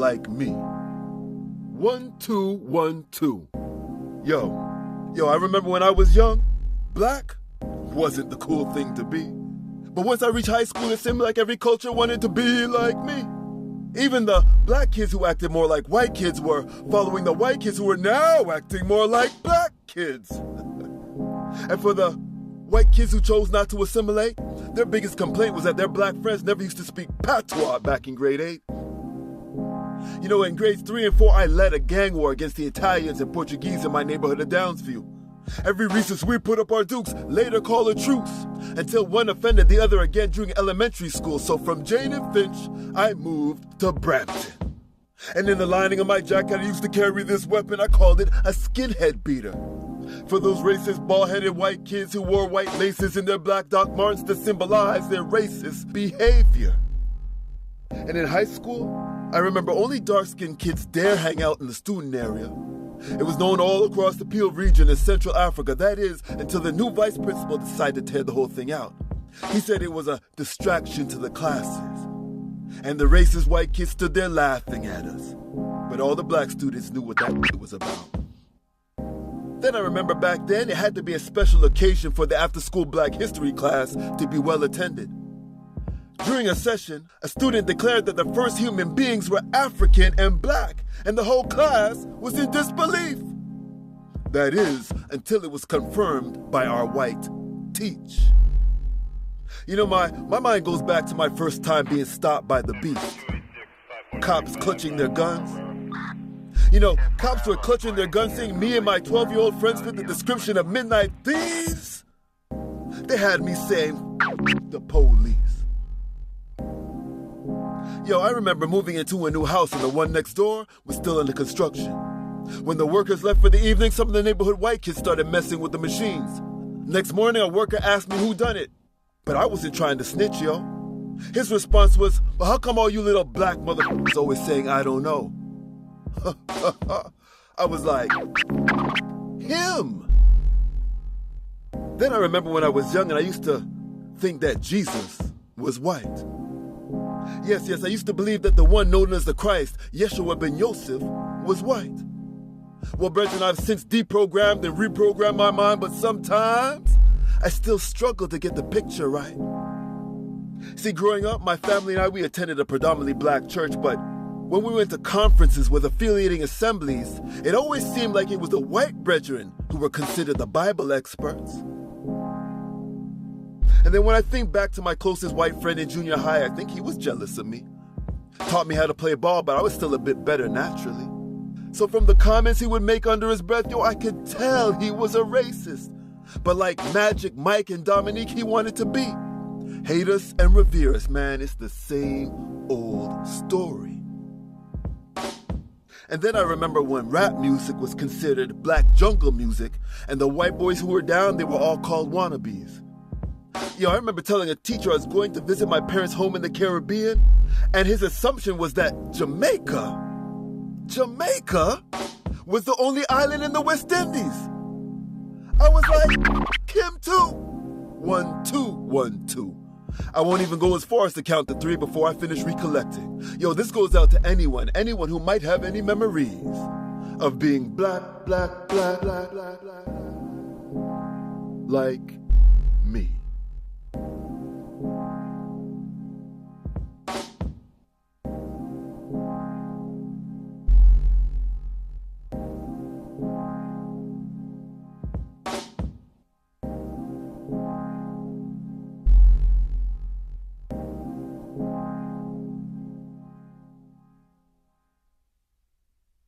like me. 1, 2, 1, 2. Yo, I remember when I was young, black wasn't the cool thing to be. But once I reached high school, it seemed like every culture wanted to be like me. Even the black kids who acted more like white kids were following the white kids who were now acting more like black kids. And for the white kids who chose not to assimilate, their biggest complaint was that their black friends never used to speak patois back in grade 8. You know, in grades 3 and 4, I led a gang war against the Italians and Portuguese in my neighborhood of Downsview. Every recess we put up our dukes, later call a truce, until one offended the other again during elementary school. So from Jane and Finch, I moved to Brampton. And in the lining of my jacket, I used to carry this weapon. I called it a skinhead beater. For those racist, bald-headed white kids who wore white laces in their black Doc Martens to symbolize their racist behavior. And in high school, I remember only dark-skinned kids dare hang out in the student area. It was known all across the Peel region in Central Africa, that is, until the new vice principal decided to tear the whole thing out. He said it was a distraction to the classes. And the racist white kids stood there laughing at us. But all the black students knew what that was about. Then I remember back then, it had to be a special occasion for the after-school Black History class to be well attended. During a session, a student declared that the first human beings were African and black, and the whole class was in disbelief. That is, until it was confirmed by our white teach. You know, my mind goes back to my first time being stopped by the beast. Cops clutching their guns. You know, cops were clutching their guns saying me and my 12-year-old friends fit the description of midnight thieves. They had me saying, the police. Yo, I remember moving into a new house and the one next door was still under construction. When the workers left for the evening, some of the neighborhood white kids started messing with the machines. Next morning, a worker asked me who done it. But I wasn't trying to snitch, yo. His response was, well, how come all you little black motherfuckers always saying I don't know? I was like, him. Then I remember when I was young and I used to think that Jesus was white. Yes, I used to believe that the one known as the Christ, Yeshua ben Yosef, was white. Well, brethren, I've since deprogrammed and reprogrammed my mind, but sometimes I still struggle to get the picture right. See, growing up, my family and I, we attended a predominantly black church, but when we went to conferences with affiliating assemblies, it always seemed like it was the white brethren who were considered the Bible experts. And then when I think back to my closest white friend in junior high, I think he was jealous of me. Taught me how to play ball, but I was still a bit better naturally. So from the comments he would make under his breath, I could tell he was a racist. But like Magic Mike and Dominique, he wanted to be. Hate us and revere us, man. It's the same old story. And then I remember when rap music was considered black jungle music, and the white boys who were down, they were all called wannabes. I remember telling a teacher I was going to visit my parents' home in the Caribbean, and his assumption was that Jamaica was the only island in the West Indies. I was like, Kim too. 1, 2, 1, 2. I won't even go as far as to count to 3 before I finish recollecting. This goes out to anyone who might have any memories of being black, like me.